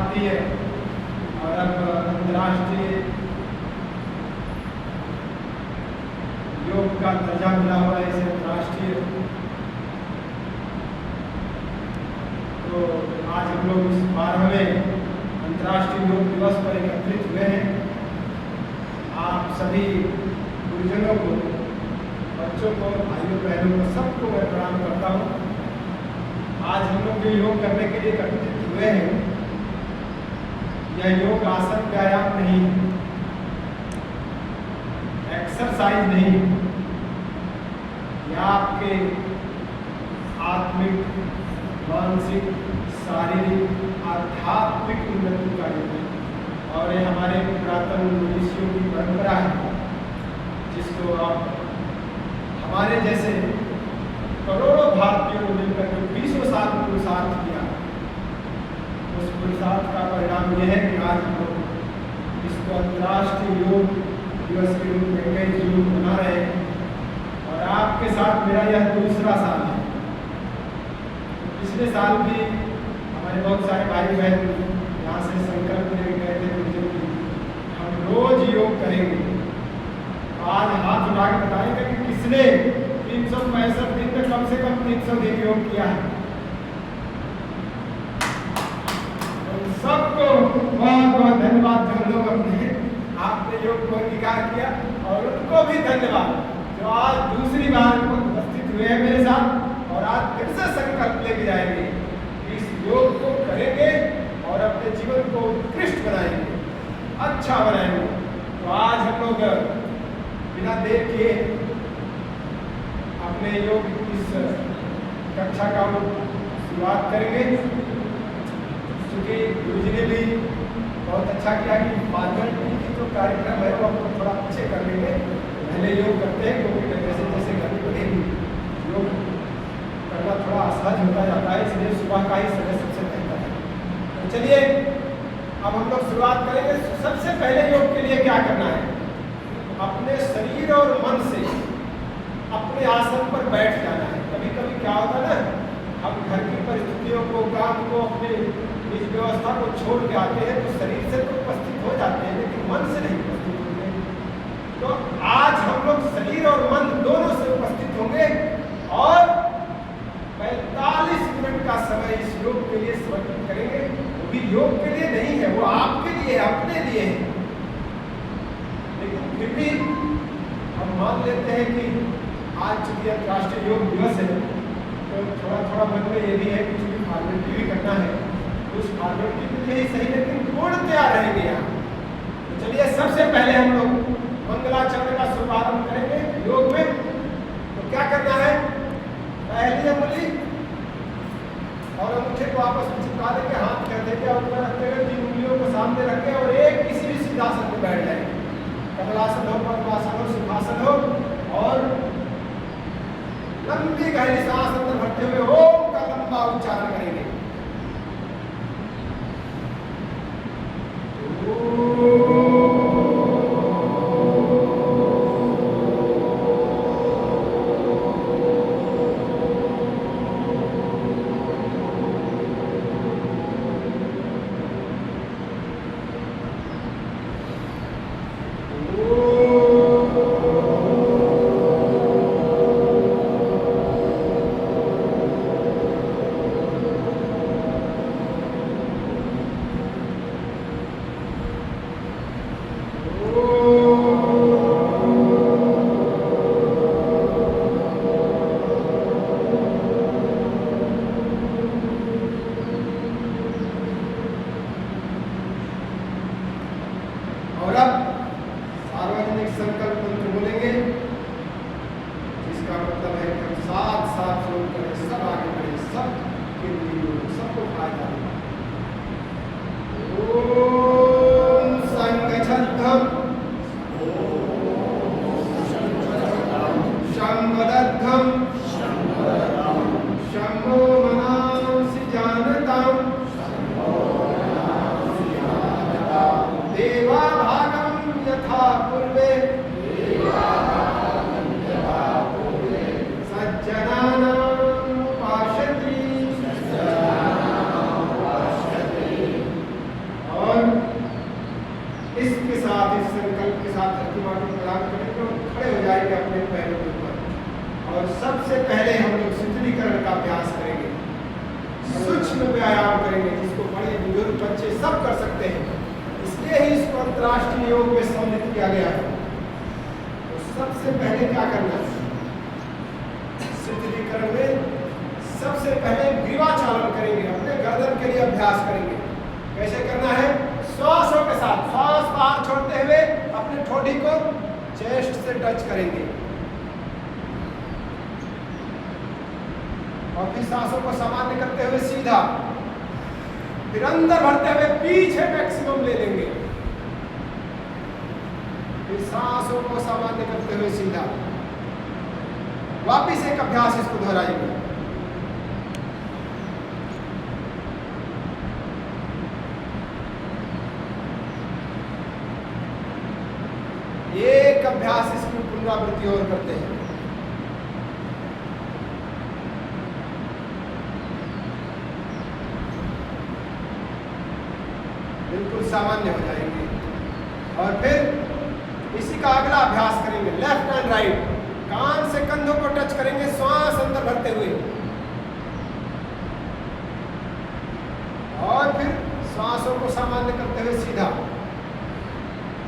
भारतीय और अब अंतर्राष्ट्रीय योग का दर्जा मिला हुआ है इसे अंतर्राष्ट्रीय। तो आज हम लोग इस 12वें अंतर्राष्ट्रीय योग दिवस पर एकत्रित हुए हैं। आप सभी गुरुजनों को, बच्चों को, भाइयों बहनों को, सबको मैं प्रणाम करता हूँ। आज हम लोग जो योग करने के लिए एकत्रित हुए हैं, यह योग आसन व्यायाम नहीं है, एक्सरसाइज नहीं है, यह आपके आत्मिक, मानसिक, शारीरिक, आध्यात्मिक उन्नति का योग है। और ये हमारे पुरातन ऋषियों की परंपरा है, जिसको आप हमारे जैसे करोड़ों भारतीयों ने मिलकर जो 20 साल पुरुषार्थ किया, उस पुरुषार्थ का परिणाम यह है कि आज हम लोग इसको अंतर्राष्ट्रीय योग दिवस के रूप में कई योग मना रहे हैं। और आपके साथ मेरा यह दूसरा साल है। पिछले साल भी हमारे बहुत सारे भाई बहन यहाँ से संकल्प लेके गए थे कि हम रोज योग करेंगे। आज हाथ उठा के बताएंगे कि किसने 365 दिन में कम से कम 300 दिन योग किया है। तो सबको बहुत बहुत धन्यवाद जो लोग अपने आपने योग को अंगीकार किया, और उनको भी धन्यवाद जो आज दूसरी बार उपस्थित हुए हैं मेरे साथ और आज फिर से संकल्प लेके जाएंगे, इस योग को करेंगे और अपने जीवन को उत्कृष्ट बनाएंगे, अच्छा बनाएंगे। तो आज हम लोग बिना देर किए अपने योग इस कक्षा का शुरुआत करेंगे। क्योंकि गुरुजी ने भी बहुत अच्छा किया कि फॉर्मेलिटी की जो कार्यक्रम है वो हम लोग थोड़ा पीछे कर लेंगे, पहले योग करते हैं, क्योंकि जैसे जैसे गर्मी बढ़ेगी योग करना थोड़ा असहज होता जाता है, इसलिए सुबह का ही समय सबसे बेहतर है। तो चलिए अब हम लोग शुरुआत करेंगे। सबसे पहले योग के लिए क्या करना है, अपने शरीर और मन से अपने आसन पर बैठ जाना है। कभी कभी क्या होता है ना, हम घर की परिस्थितियों को, काम को, अपने निज व्यवस्था को छोड़ के आते हैं, तो शरीर से तो उपस्थित हो जाते हैं लेकिन मन से नहीं उपस्थित होंगे। तो आज हम लोग शरीर और मन दोनों से उपस्थित होंगे और 45 मिनट का समय इस योग के लिए समर्पित करेंगे। वो भी योग के लिए नहीं है, वो आपके लिए, अपने लिए है। लेकिन फिर भी हम मान लेते हैं कि आज चूंकि अंतर्राष्ट्रीय योग दिवस है, तो थोड़ा थोड़ा मन में ये भी है कि चूंकि फॉर्मेलिटी भी करना है, तो उस फॉर्मेलिटी के लिए ही सही, लेकिन पूर्णतया रहेंगे यहाँ। तो चलिए सबसे पहले हम लोग मंगलाचरण का शुभारंभ करेंगे योग में। तो क्या करना है, पहली अंगुली और अंगूठे को आपस में चिपका देंगे, हाथ कहते हैं ऊपर रखते हुए 3 उंगलियों को सामने रखें और एक किसी भी सिद्धासन में बैठ जाएंगे। कमलासन हो, पद्मासन हो, सुखासन हो, और लंबी गहरी सांस अंदर भरते हुए ओम का लंबा उच्चारण करेंगे। सबसे पहले हम लोग शीतलीकरण का अभ्यास करेंगे, सूक्ष्म व्यायाम करेंगे, जिसको बड़े बुजुर्ग बच्चे सब कर सकते हैं। इसलिए ही इसको अंतर्राष्ट्रीय योग में सम्मिलित किया गया है। तो सबसे पहले क्या करना है, शीतलीकरण में सबसे पहले ग्रीवाचालन करेंगे, अपने गर्दन के लिए अभ्यास करेंगे। कैसे करना है, श्वासों के साथ श्वास बाहर छोड़ते हुए अपने ठोड़ी को चेस्ट से टच करेंगे और फिर सांसों को सामान्य करते हुए सीधा, फिर अंदर भरते हुए पीछे मैक्सिमम ले लेंगे, फिर सांसों को सामान्य करते हुए सीधा। वापिस एक अभ्यास इसको दोहराएंगे। एक अभ्यास इसकी पुनरावृत्ति और करते हैं। बिल्कुल सामान्य हो जाएंगे और फिर इसी का अगला अभ्यास करेंगे, लेफ्ट एंड राइट। कान से कंधों को टच करेंगे, श्वास अंदर भरते हुए और फिर श्वासों को सामान्य करते हुए सीधा।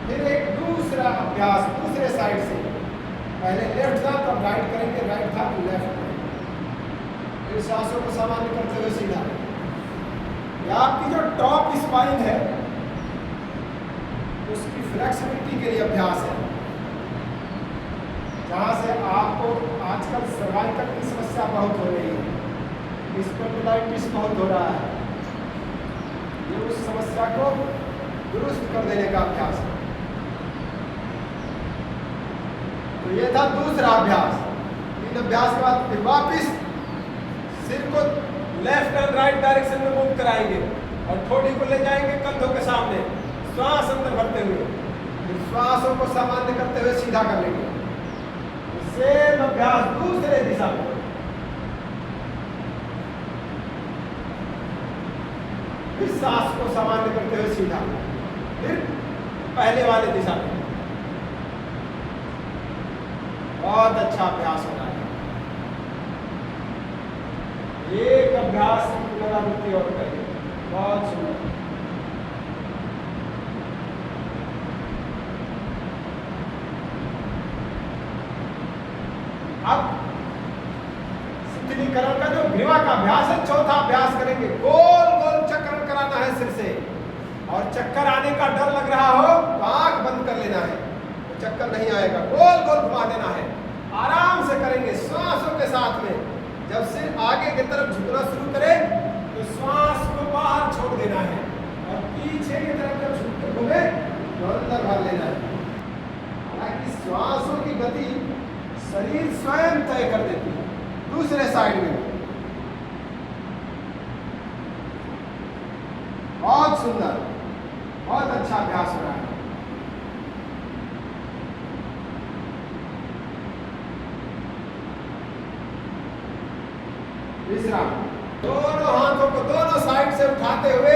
फिर एक दूसरा अभ्यास दूसरे साइड से, पहले लेफ्ट था तब राइट करेंगे, राइट था तो लेफ्ट करेंगे, फिर सांसों को सामान्य करते हुए सीधा। यह आपकी जो टॉप स्पाइन है उसकी फ्लेक्सिबिलिटी के लिए अभ्यास है, जहाँ से आपको आजकल सर्वाइकल की समस्या बहुत हो रही है, स्पॉन्डिलाइटिस बहुत हो रहा है, ये उस समस्या को दुरुस्त कर देने का अभ्यास है। तो ये था दूसरा अभ्यास। तीन अभ्यास के बाद फिर वापिस सिर को लेफ्ट एंड राइट डायरेक्शन में मूव कराएंगे और ठोड़ी को ले जाएंगे कंधों के सामने, श्वास अंदर भरते हुए, फिर श्वासों को सामान्य करते हुए सीधा कर लेंगे। सेम अभ्यास दूसरे दिशा में, फिर सांस को सामान्य करते हुए सीधा, फिर पहले वाले दिशा में। बहुत अच्छा अभ्यास हो रहा है। एक अभ्यास की पुनरावृत्ति और करेंगे, बहुत सुंदर। अब शीतलीकरण का जो ग्रीवा का अभ्यास है, चौथा अभ्यास करेंगे। गोल गोल चक्कर कराना है सिर से, और चक्कर आने का डर लग रहा हो तो आंख बंद कर लेना है, तो चक्कर नहीं आएगा। गोल गोल घुमा देना है, आराम से करेंगे श्वासों के साथ में। जब सिर आगे की तरफ झुकना शुरू करे तो श्वास को बाहर छोड़ देना है और पीछे की तरफ जब झुक के घूमे तो अंदर भर लेना है। हालांकि श्वासों की गति शरीर स्वयं तय कर देती है। दूसरे साइड में बहुत सुंदर, बहुत अच्छा अभ्यास हो रहा है। तीसरा, दोनों हाथों को दोनों साइड से उठाते हुए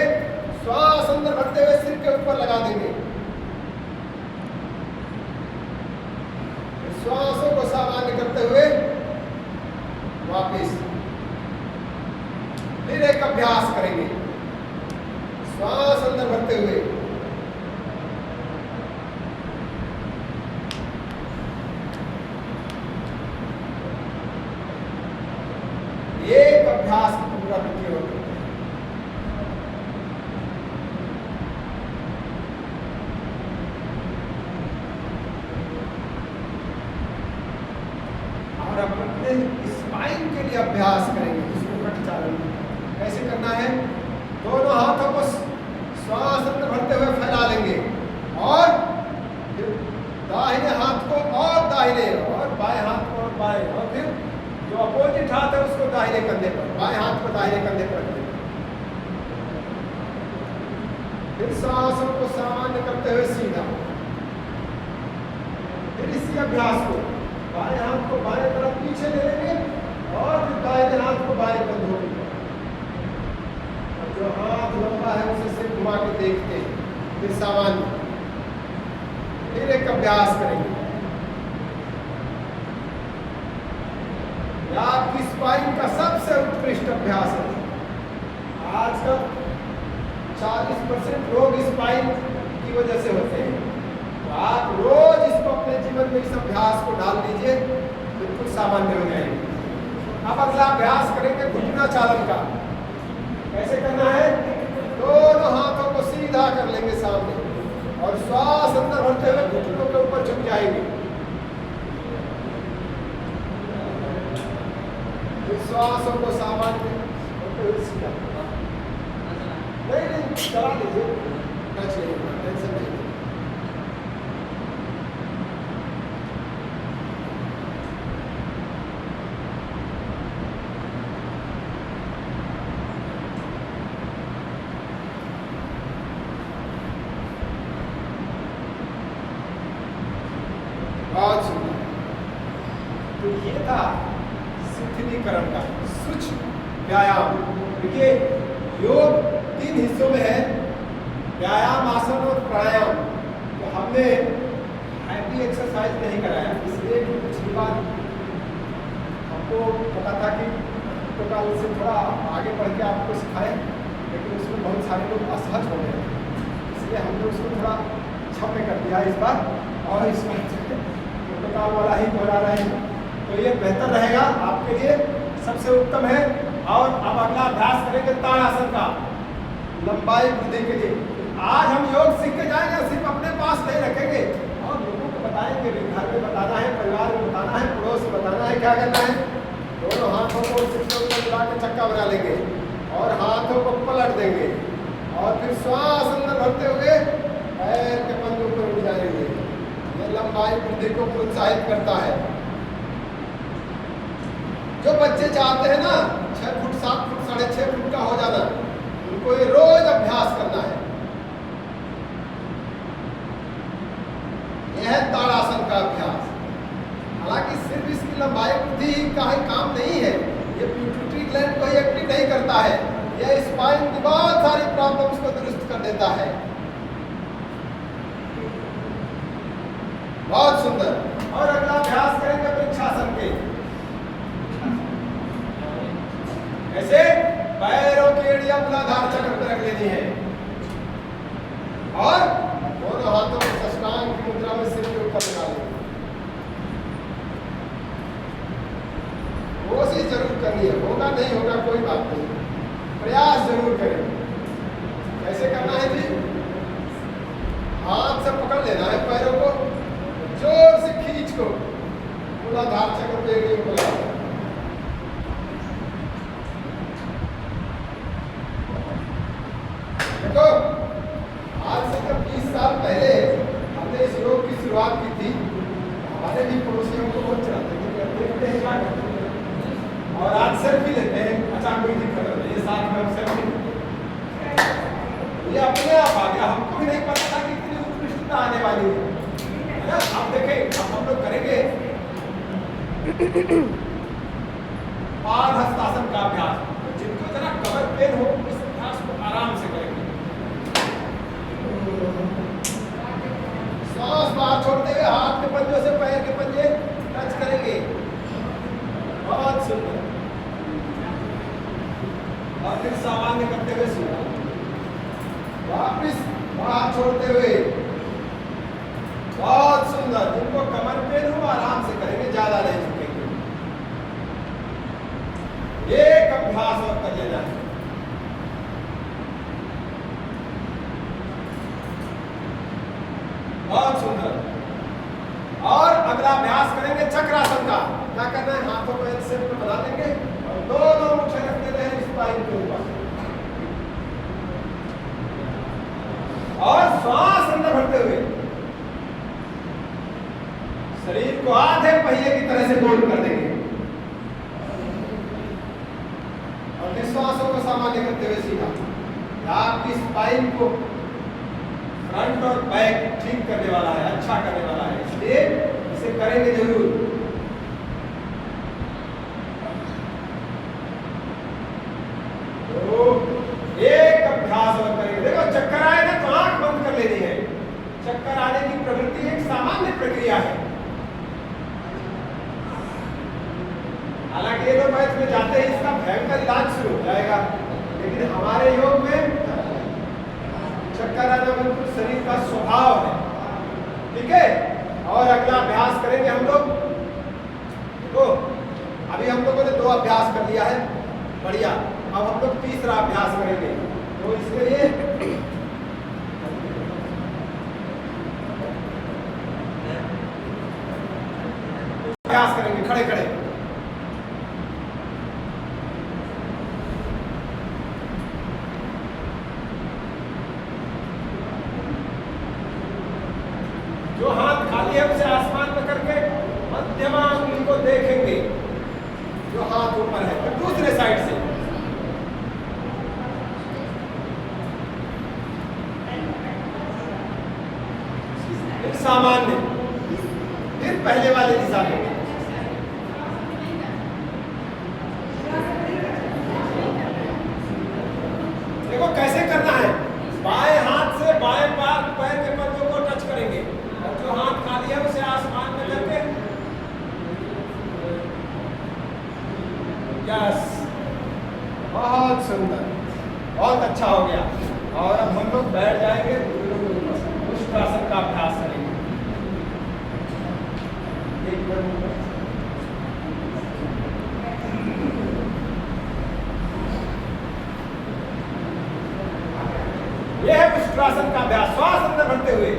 श्वास अंदर भरते हुए सिर के ऊपर लगा देंगे। श्वासों को सामान्य करते हुए वापिस फिर एक अभ्यास करेंगे, श्वास अंदर भरते हुए एक अभ्यास की पुनरावृत्ति होगी। और अपने स्पाइन के लिए अभ्यास करेंगे, जिसको कटचालन। कैसे करना है, दोनों हाथों को श्वास अंदर भरते हुए फैला लेंगे और दाहिने हाथ को और दाहिने और बाएं हाथ को और बाएं, और फिर जो अपोजिट हाथ है उसको दाहिने कंधे पर, बाएं हाथ को दाहिने कंधे पर रखें। फिर सांसों को सामान्य करते हुए सीधा। फिर इसी अभ्यास को बाएं हाथ को बाएं तरफ पीछे ले लेंगे और फिर दाहिने हाथ को बाएं कंधों पर। जो हाथ लंबा है उसे सिर्फ घुमा के देखते हैं। फिर सामान्य, फिर एक अभ्यास करेंगे। यह आपकी स्पाइन का सबसे उत्कृष्ट अभ्यास है। आजकल 40% रोग स्पाइन की वजह से होते हैं। तो आप रोज इसको अपने जीवन में इस अभ्यास को डाल दीजिए, बिल्कुल सामान्य हो जाएंगे। अब अगला अभ्यास करेंगे घुटना चालन का। कैसे करना है? दोनों हाथों को सीधा कर लेंगे सामने और श्वास अंदर भरते हुए घुटनों के ऊपर झुक जाएंगे। श्वासों को सामान्य सीधा नहीं चला लीजिए, टेंशन नहीं। बहुत सुंदर। तो ये था शिथिलीकरण का सूक्ष्म व्यायाम। देखिए योग 3 हिस्सों में है, व्यायाम, आसन और प्राणायाम। तो हमने हैवी एक्सरसाइज नहीं कराया, इसलिए पिछली बार हमको पता था कि प्रोटोकॉल से थोड़ा आगे बढ़ के आपको सिखाएं, लेकिन उसमें बहुत सारे लोग असहज हो गए, इसलिए हमने उसको थोड़ा छपे कर दिया इस बार, और इस बार प्रोटोकॉल वाला ही दोहरा रहे हैं। तो ये बेहतर रहेगा आपके लिए, सबसे उत्तम है। और अब अगला अभ्यास करेंगे ताड़ासन का, लंबाई वृद्धि के लिए। आज हम योग सीख के जाएंगे, सिर्फ अपने पास नहीं रखेंगे और लोगों को बताएंगे, घर में बताना है, परिवार में बताना है, पड़ोस में बताना है। क्या करना है? दोनों हाथों को सिर में मिला के चक्का बना लेंगे और हाथों को पलट देंगे और फिर श्वास अंदर भरते हुए पैर के पंजों पर उठ जाएंगे। ये लंबाई वृद्धि को प्रोत्साहित करता है। जो बच्चे चाहते हैं ना 6 फुट 7 फुट 6.5 फुट का हो जाना, उनको ये रोज अभ्यास करना है। यह है ताड़ासन का अभ्यास। हालांकि सिर्फ इसकी लंबाई वृद्धि का ही काम नहीं है, ये पिट्यूटरी ग्लैंड को ही एक्टिव नहीं करता है, यह स्पाइन की बहुत सारी प्रॉब्लम्स को दुरुस्त कर देता है। बहुत सुंदर। और अगला अभ्यास करेंगे वृक्षासन के। ऐसे पैरों की एड़ियां मूलाधार चक्र पर रख लेनी है और दोनों हाथों को साष्टांग की मुद्रा में सिर के ऊपर लगा लेंगे। कोशिश जरूर करनी है, होगा नहीं होगा कोई बात नहीं, प्रयास जरूर करें। कैसे करना है जी? हाथ से पकड़ लेना है पैरों को, जोर से खींच को मूलाधार चक्र पे एड़ियों को लगा। देखो आज से जब 20 साल पहले हमने इस योग की शुरुआत की थी, हमारे भी पड़ोसियों को बहुत चलाते थे और आज सेल्फी लेते हैं। अच्छा कोई दिक्कत नहीं, ये साथ में हम सेल्फी, ये अपने आप आ गया, हमको भी नहीं पता था कि इतनी उत्कृष्टता आने वाली है ना। आप देखें, अब हम लोग करेंगे पादहस्तासन का अभ्यास। जिनको जरा कमर पेन हो इस अभ्यास को आराम से करेंगे। श्वास बाहर छोड़ते हुए हाथ के पंजों से पैर के पंजे टच करेंगे। बहुत सुंदर। और फिर सामान्य करते हुए सीधा वापिस बाहर छोड़ते हुए। बहुत सुंदर। जिनको कमर पेन हो आराम से करेंगे, ज्यादा नहीं झुकेंगे। एक अभ्यास और कर लेना है। बहुत सुंदर। और अगला अभ्यास करेंगे चक्रासन का। क्या करना है? हाथों को एक शेप में बना देंगे और दोनों मुट्ठी रख देते हैं स्पाइन के ऊपर और श्वास अंदर भरते हुए शरीर को आधे पहिए की तरह से गोल कर देंगे और निश्वासों को सामान्य करते हुए सीधा। आपकी स्पाइन को फ्रंट और बैक ठीक करने वाला है, अच्छा करने वाला है, इसलिए इसे करेंगे जरूर। तो एक अभ्यास और करेंगे। देखो चक्कर आए ना तो आंख बंद कर लेनी है। चक्कर आने की प्रवृत्ति एक सामान्य प्रक्रिया है, हालांकि ये शरीर का स्वभाव है। ठीक है, और अगला अभ्यास करेंगे हम लोग। देखो अभी हम लोगों ने 2 अभ्यास कर लिया है, बढ़िया। अब हम लोग तीसरा अभ्यास करेंगे, तो इसके लिए अभ्यास करेंगे खड़े खड़े। जो हाथ खाली है उसे आसमान में करके मध्यमा अंगुली को देखेंगे, जो हाथ ऊपर है। फिर दूसरे साइड से फिर सामान्य, फिर पहले वाले दिशा में। देखो कैसे करना है, बाएं हाथ से बाएं पैर के पंजों को टच करेंगे, और जो हाथ खाली है उसे आसमान में करके, यस, बहुत सुंदर, बहुत अच्छा हो गया। और अब हम लोग बैठ जाएंगे, उष्ट्रासन का अभ्यास करेंगे। यह है उष्ट्रासन का अभ्यास, श्वास अंदर भरते हुए।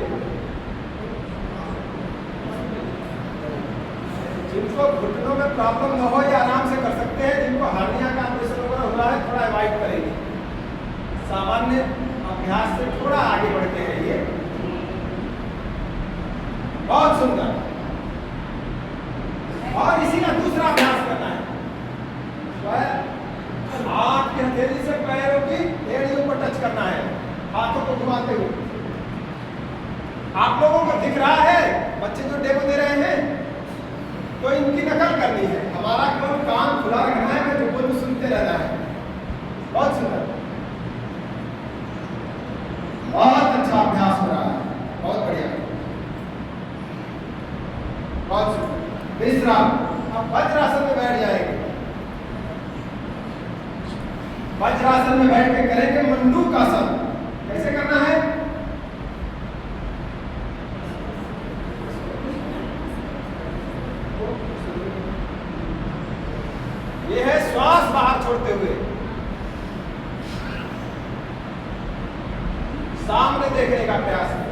जिनको घुटनों में प्रॉब्लम न हो ये आराम से कर सकते हैं, जिनको हार्निया का ऑपरेशन वगैरह हो रहा है थोड़ा अवॉइड करेंगे। सामान्य अभ्यास से थोड़ा आगे बढ़ते रहिए। बहुत सुंदर। और इसी का दूसरा अभ्यास करना है, हाथ की हथेली से पैरों की एड़ियों को टच करना है, हाथों को घुमाते हुए। आप लोगों को दिख रहा है, बच्चे जो डेमो दे रहे हैं, तो इनकी नकल करनी है। हमारा केवल कान खुला रखना है, मैं जो बोलूं सुनते रहना है। बहुत सुंदर, बहुत अच्छा अभ्यास हो रहा है, बहुत बढ़िया, बहुत सुंदर। विश्राम। अब वज्रासन में बैठ जाएंगे। वज्रासन में बैठ के करेंगे मंडूकासन। कैसे करना है, यह है श्वास बाहर छोड़ते हुए, सामने देखने का प्रयास करें।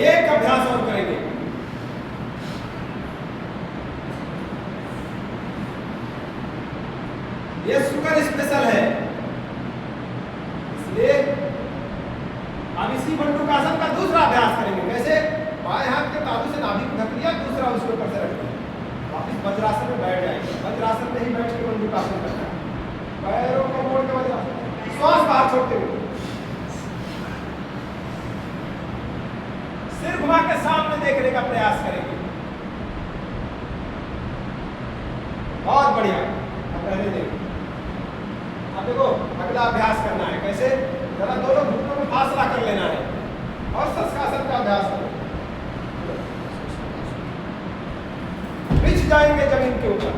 एक अभ्यास और करेंगे। ये शुगर स्पेशल है, इसलिए अब इसी मंडूकासन का दूसरा अभ्यास करेंगे। कैसे, बाएं हाथ के तालू से नाभि को ढक लिया, दूसरा उसके ऊपर से रख दिया, वापिस वज्रासन में बैठ जाएंगे। वज्रासन में ही बैठ के मंडूकासन करना है, पैरों को मोड़ के वज्रासन, श्वास बाहर छोड़ते हुए, सिर घुमा के सामने देखने का प्रयास करेंगे। बहुत बढ़िया। अब पहले देखो, अब देखो अगला अभ्यास करना है। कैसे, जरा दोनों घुटनों में फासला कर लेना है और शशकासन का अभ्यास करो। बिछ जाएंगे जमीन के ऊपर।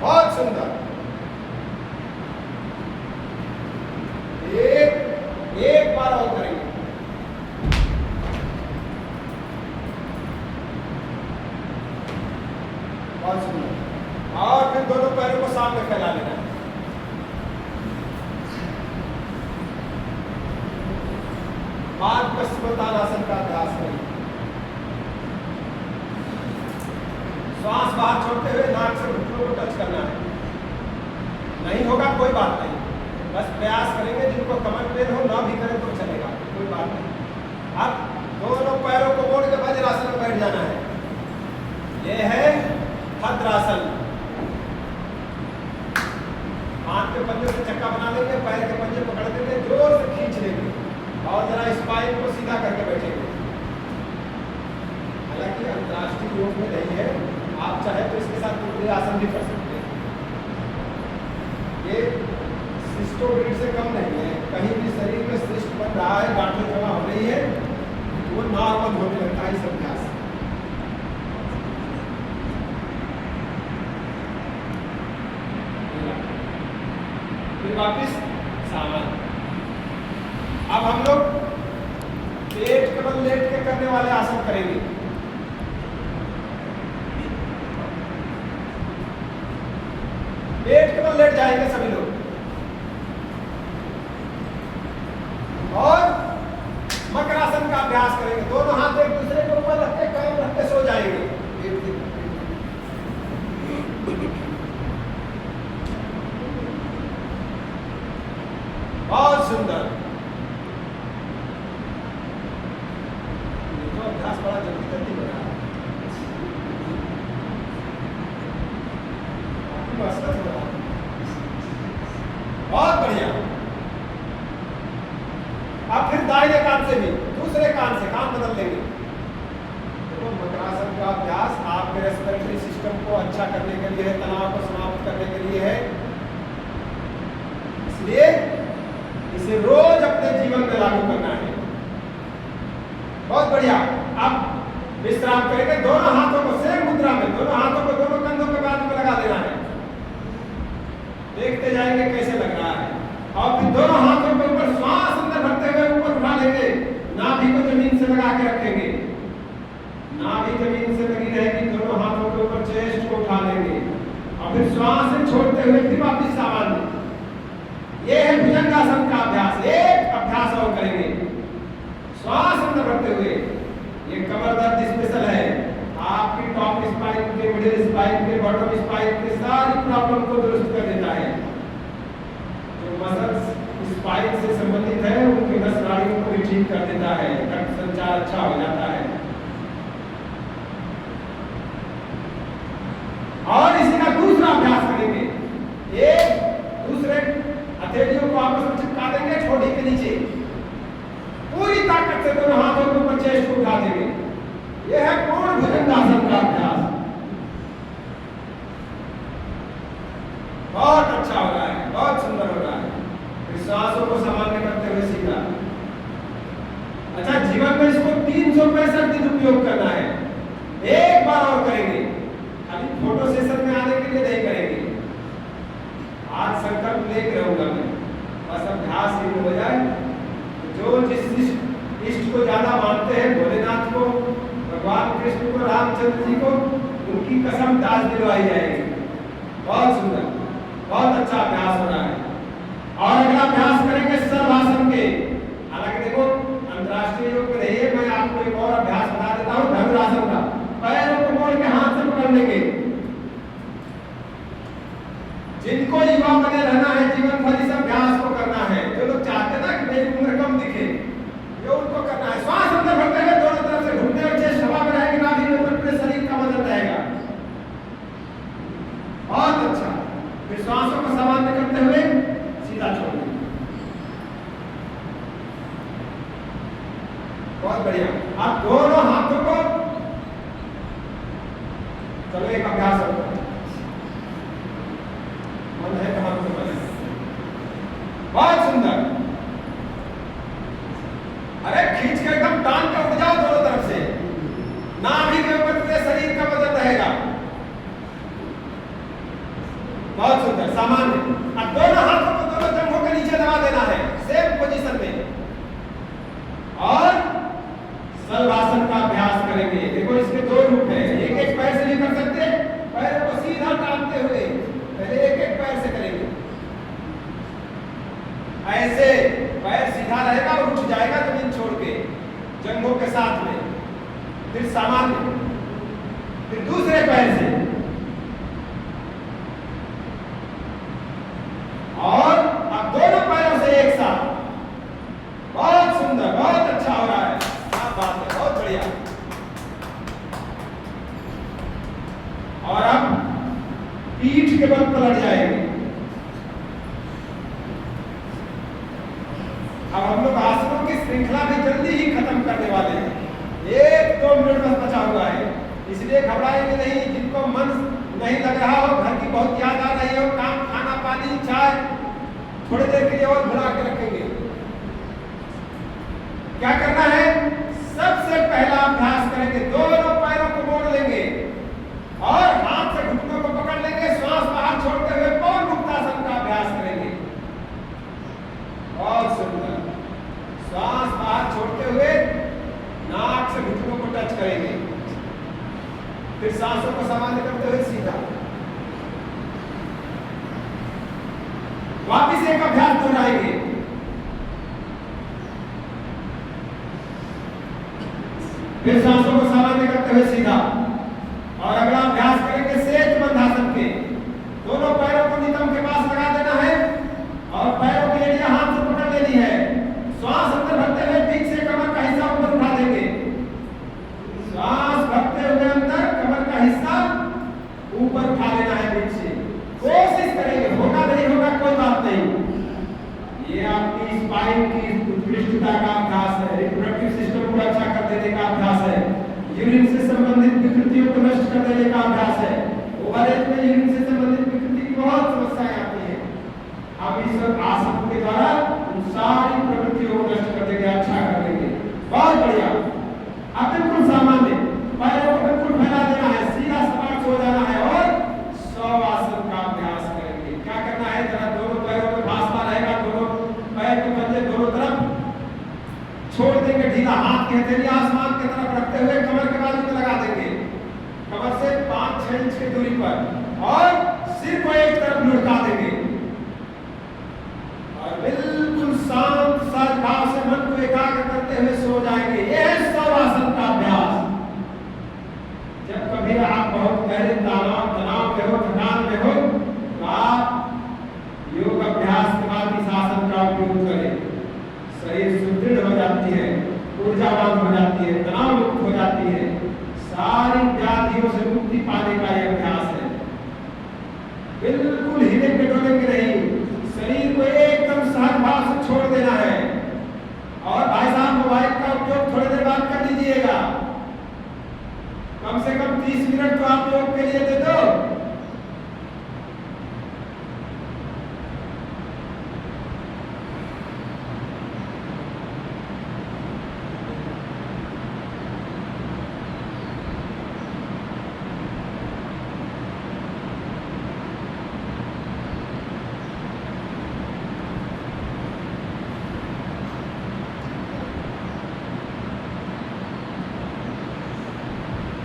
बहुत सुंदर। एक बार और करेंगे। बहुत सुंदर। और फिर दोनों पैरों को सामने फैला लेना है। पश्चिमोत्तानासन का अभ्यास करें। श्वास बाहर छोड़ते हुए नाक से घुटनों को टच करना है। नहीं होगा कोई बात नहीं, बस प्रयास करेंगे। जिनको कमर पेन हो ना भी करें तो चलेगा, कोई बात नहीं। अब दोनों पैरों को मोड़ के वज्रासन में बैठ जाना है। यह है भद्रासन। हाथ के पंजे से चक्का बना लेंगे, पैर के पंजे पकड़ लेंगे, जोर से खींच लेंगे और जरा स्पाइन को सीधा करके बैठेंगे। हालांकि अंतर्राष्ट्रीय योग में नहीं है, आप चाहे तो इसके साथ मुद्रासन भी कर सकते हैं। ये सिस्टोग्रिड से कम नहीं है। कहीं भी शरीर में सिस्ट बन रहा है, गांठें जमा हो रही है, वो नॉर्मल होने लगता है इस अभ्यास। वापिस सामान। अब हम लोग पेट केवल लेट के करने वाले आसन करेंगे। पेट केवल लेट जाएंगे सभी लोग और मकरासन का अभ्यास करेंगे। दोनों हाथ एक दूसरे के ऊपर रख के कायम रख के सो जाएंगे। बहुत सुंदर। तो अभ्यास बड़ा जल्दी जल्दी हो रहा है। बहुत बढ़िया। अब फिर दाहिने कान से भी, दूसरे कान से कान बदल लेंगे। देखो मकरासन का अभ्यास आपके रेस्पिरेटरी सिस्टम को अच्छा करने के लिए है, तनाव को समाप्त करने के लिए है। इसलिए इसे रोज अपने जीवन में लागू करना है। बहुत बढ़िया। अब विश्राम करेंगे। दोनों हाथों को सेम मुद्रा में, दोनों हाथों को दोनों कंधों के बाजू में लगा देना है। देखते जाएंगे कैसे लग रहा है। और फिर दोनों हाथों के ऊपर श्वास अंदर भरते हुए ऊपर उठा लेंगे। नाभि को जमीन से लगा के रखेंगे। नाभि जमीन से लगी रहेगी। दोनों हाथों के ऊपर चेस्ट को उठा लेंगे और फिर श्वास छोड़ते हुए फिर वापिस सामान्य। ये है भुजंगासन का अभ्यास। एक अभ्यास और करेंगे श्वास अंदर भरते हुए। ये कमर दर्द स्पेशल है। आपकी टॉप स्पाइन के, मिडिल स्पाइन के, बॉटम स्पाइन के सारी प्रॉब्लम को दुरुस्त कर देता है। जो मसल्स स्पाइन से संबंधित है उनकी नस नाड़ियों को भी ठीक कर देता है। रक्त संचार अच्छा हो जाता है। और इसी का दूसरा अभ्यास करेंगे। एक दूसरे हथेलियों को आपस में चिपका देंगे ठोड़ी के नीचे। पूरी ताकत से दोनों हाथों के ऊपर चेस्ट को उठा देंगे। यह है पूर्ण भुजंगासन का अभ्यास। बहुत अच्छा हो रहा है, बहुत सुंदर हो रहा है। श्वासों को सामान्य करते हुए सीखा। अच्छा, जीवन में इसको 365 दिन उपयोग करना है। एक बार और करेंगे, खाली फोटो सेशन में आने के लिए नहीं करेंगे। आज संकल्प लेके रहूंगा मैं, बस अभ्यास ही हो जाए। जो जिस इष्ट को ज्यादा मानते हैं, भोलेनाथ को, भगवान कृष्ण को, रामचंद्र जी को, उनकी कसम दास दिलवाई जाएगी। बहुत सुंदर, बहुत अच्छा अभ्यास हो रहा है। और अगला अभ्यास करेंगे सर्वासन के। हालांकि देखो अंतरराष्ट्रीय योग में रहिए, मैं आपको एक और अभ्यास बता देता हूँ धनुरासन का। पैरों को मोड़ के हाथ से पकड़ लेंगे। जिनको युवा बने रहना है, जीवन भर इस अभ्यास को करना है। जो लोग चाहते हैं ना कि मेरी उम्र कम दिखे, ये उनको करना है। श्वास अंदर भरते हुए दोनों तरफ से घुटने और चेस्ट हवा में रहेगी। नाभि में ऊपर पूरे शरीर का वजन रहेगा। बहुत अच्छा। फिर श्वासों को सामान्य करते हुए सीधा छोड़ दें। बहुत बढ़िया। आप दोनों हाथों को, चलो एक अभ्यास और मन है कहां से बने। बहुत सुंदर। अरे खींच के एकदम टांग के उठ जाओ दोनों तरफ से। नाभि के ऊपर पूरे शरीर का वजन रहेगा। बहुत सुंदर। सामान्य। अब दोनों हाथों को दोनों जंघों के नीचे दबा देना है सेम पोजीशन में। और सर्वासन का अभ्यास करेंगे। देखो इसके दो रूप हैं। एक एक पैर से नहीं कर सकते, पैरों को सीधा टांगते हुए पहले एक एक पैर से करेंगे। ऐसे पैर सीधा रहेगा और उठ जाएगा जमीन छोड़ के जंघों के साथ में। फिर सामान्य, फिर दूसरे पैर से, और अब दोनों पैरों से एक साथ। बहुत सुंदर, बहुत अच्छा हो रहा है। क्या बात है, बहुत बढ़िया। और अब पीठ के बल पलट जाएंगे। अब हम लोग आसनों की श्रृंखला भी जल्दी ही खत्म करने वाले हैं। 1-2 मिनट बस बचा हुआ है, इसलिए घबराएंगे नहीं। जिनको मन नहीं लग रहा हो, घर की बहुत याद आ रही हो, काम, खाना, पानी, चाय, थोड़ी देर के लिए और भुला के रखेंगे। क्या करना है? सबसे पहला अभ्यास करेंगे, दोनों पैरों को मोड़ लेंगे और हाथ से घुटनों को पकड़ लेंगे। श्वास बाहर छोड़ते हुए पवन मुक्तासन का अभ्यास करेंगे। फिर सांसों को सामान्य करते हुए सीधा। वापिस एक अभ्यास दोहराएंगे। फिर सांसों को सामान्य करते हुए सीधा। और अगला अभ्यास करेंगे सेज बंधासन के। दोनों पैरों को नितंब के पास लगा देना है और पैरों की एड़ियां हाथ से पकड़ लेनी है। श्वास अंदर भरते हुए बीच से कमर का हिस्सा ऊपर उठा देंगे। श्वास भरते हुए अंदर कमर का हिस्सा ऊपर उठा लेना है बीच से। कोशिश करेंगे, होगा नहीं होगा कोई बात नहीं। ये आपकी स्पाइन की उत्कृष्टता का अभ्यास है, रिप्रोडक्टिव सिस्टम को अच्छा कर देने का अभ्यास है, यूरिन से संबंधित विकृतियों को नष्ट कर देने का अभ्यास है। ओवरएज में यूरिन से संबंधित विकृति की बहुत समस्याएं आती हैं। अब इस आसन के द्वारा उन सारी प्रवृत्तियों को नष्ट कर देंगे, अच्छा कर देंगे। बहुत बढ़िया। अब बिल्कुल सामान्य पैरों को बिल्कुल फैला देना है, सीधा सपाट हो जाना है और शवासन का अभ्यास करेंगे। क्या करना है, जरा दोनों पैरों में फासला रहेगा, दोनों पैर के बदले दोनों तरफ छोड़ देंगे ढीला। हाथ की हथेली आसमान की तरफ रखते हुए कमर के बाजू में लगा देंगे, कमर से 5-6 इंच की दूरी पर, और सिर को एक तरफ लुढ़का देंगे और बिल्कुल शांत सहज भाव से मन को एकाग्र करते हुए सो जाएंगे। यह है शवासन का अभ्यास। जब कभी आप बहुत गहरे तनाव में हो, थकान में हो, तो आप योग अभ्यास के बाद इस आसन का उपयोग करें। शरीर सुदृढ़ हो जाती है, ऊर्जावान हो जाती है, तनाव मुक्त हो जाती है, सारी व्याधियों से मुक्ति पाने का यह अभ्यास है। बिल्कुल हिलेंगे डोलेंगे नहीं, शरीर को एकदम सहज भाव से छोड़ देना है। और भाई साहब मोबाइल का उपयोग थोड़ी देर बाद कर लीजिएगा, कम से कम 30 मिनट तो आप योग के लिए दे दो।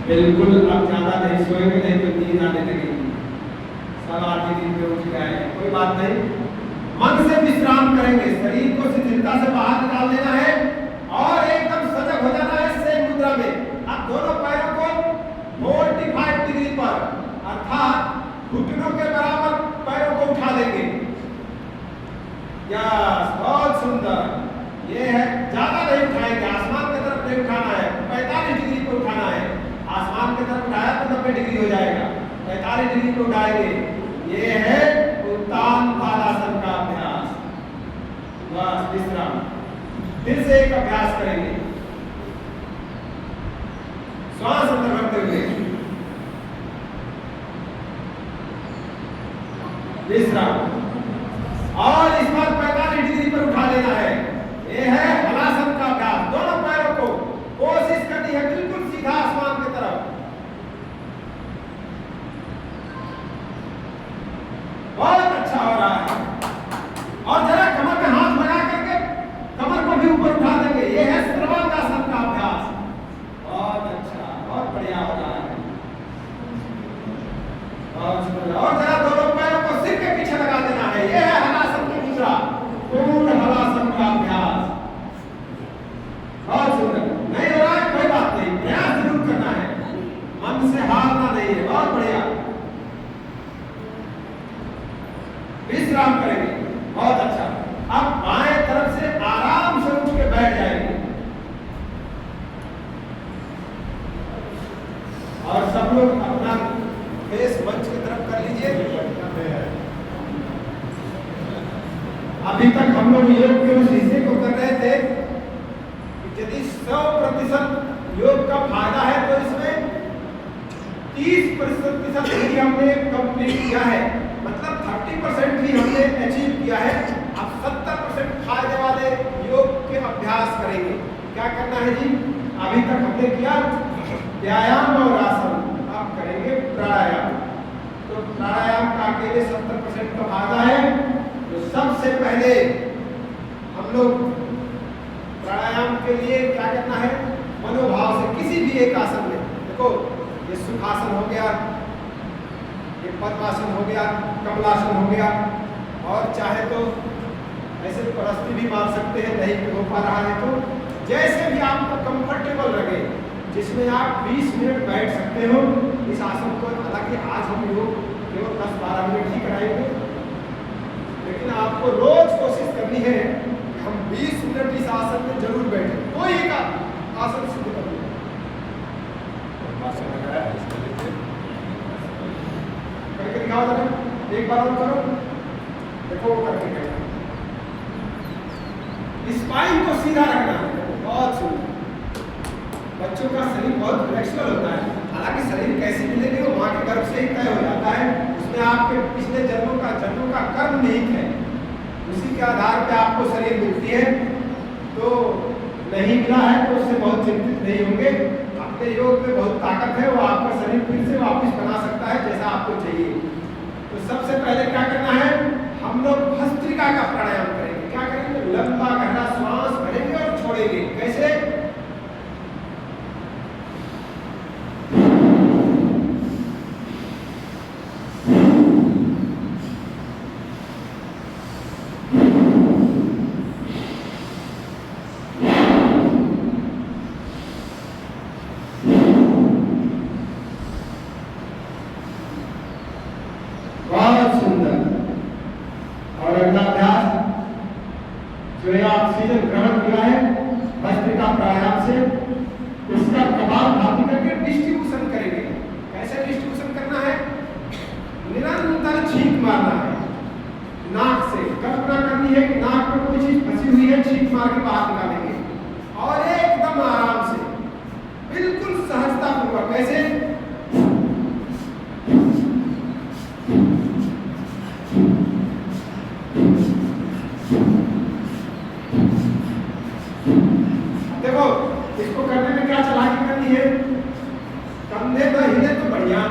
बिल्कुल अब ज्यादा नहीं सोएंगे, नहीं तो नींद आने लगेगी। सब आधी नींद में उठ गए, कोई बात नहीं। मन से विश्राम करेंगे, शरीर को शिथिलता से बाहर निकाल देना है और एकदम सजग हो जाना है सेज मुद्रा में। अब दोनों पैरों को 45 डिग्री पर अर्थात घुटनों के बराबर पैरों को उठा देंगे। यस, बहुत सुंदर। ये है, ज्यादा नहीं उठाएंगे, आसमान की तरफ नहीं उठाना है, 45 डिग्री पर उठाना है। आसमान की तरफ उठाया तो 90 डिग्री हो जाएगा, 45 डिग्री पे उठाएंगे। ये है उत्तान बालासन का अभ्यास। बस विश्राम। फिर से एक अभ्यास करेंगे, श्वास अंदर भरते हुए विश्राम, और इस बार 45 डिग्री पर उठा लेना है। ये है हलासन का अभ्यास। दोनों पैरों को कोशिश करनी है बिल्कुल सीधा आसमान की तरफ। बहुत अच्छा हो रहा है। और जरा कमर में हाथ लगा करके कमर को भी ऊपर उठा देंगे। ये है सर्वांगासन का अभ्यास। बहुत अच्छा, बहुत बढ़िया हो रहा है, बहुत सुंदर। और जरा दोनों पैरों को सिर के पीछे लगा देना है। ये है हलासन की मुद्रा, पूर्ण हलासन का अभ्यास। बहुत सुंदर। नहीं हो रहा है कोई बात नहीं, प्रयास जरूर करना है, मन से हारना नहीं है। बहुत बढ़िया। विश्राम करेंगे, बहुत अच्छा। अब बाएं तरफ से आराम से उठ के बैठ जाएंगे और सब लोग अपना फेस मंच की तरफ कर लीजिए। अभी तक हम लोग योग के उस हिस्से को कर रहे थे, यदि 100% योग का फायदा है तो इसमें 30% ही हमने कंप्लीट किया है, मतलब 30% ही हमने अचीव किया है। अब 70% फायदे वाले योग के अभ्यास करेंगे। क्या करना है जी? अभी तक हमने किया व्यायाम और आसन, अब करेंगे प्राणायाम। तो प्राणायाम का अकेले 70% का फायदा है। तो सबसे पहले हम लोग प्राणायाम के लिए क्या करना है, मनोभाव से किसी भी एक आसन में, देखो ये सुखासन हो गया, ये पद्मासन हो गया, कमलासन हो गया। और चाहे तो ऐसे प्रस्ती भी मार सकते हैं, नहीं हो पा रहा है तो जैसे भी आपको कंफर्टेबल लगे, जिसमें आप 20 मिनट बैठ सकते हो इस आसन को। हालांकि आज हम लोग केवल 10-12 मिनट ही कराएंगे, लेकिन आपको रोज कोशिश करनी है कि हम 20 मिनट इस आसन में जरूर बैठे। कोई एक आसन सिद्ध कर लीजिए। करके दिखाओ जरा, एक बार और करो, देखो वो करके क्या। स्पाइन को सीधा रखना है, बहुत सुंदर। बच्चों का शरीर बहुत फ्लेक्सिबल होता है, हालांकि शरीर कैसे मिलेंगे वो माँ के गर्भ से ही तय हो जाता है। उसमें आपके पिछले जन्मों का कर्म निहित है, उसी के आधार पे आपको शरीर मिलती है। तो नहीं मिला है तो उससे बहुत चिंतित नहीं होंगे। अपने योग में बहुत ताकत है, वो आपका शरीर फिर से वापस बना सकता है जैसा आपको चाहिए। तो सबसे पहले क्या करना है, हम लोग भस्त्रिका का प्राणायाम करेंगे। क्या करेंगे, लंबा गहरा श्वास भरेंगे और छोड़ेंगे। कैसे, ऑक्सीजन ग्रहण किया है भस्त्रिका प्राणायाम से, उसका कपालभाति करके डिस्ट्रीब्यूशन करेंगे। कैसे डिस्ट्रीब्यूशन करना है, निरंतर छींक मारना है नाक से। कल्पना करनी है कि नाक में कोई चीज फंसी हुई है, छींक मार के बाहर निकालेंगे और एकदम आराम से, बिल्कुल सहजता पूर्वक। कैसे, इसको करने में क्या चालाकी करनी है, कंधे न हिले तो बढ़िया,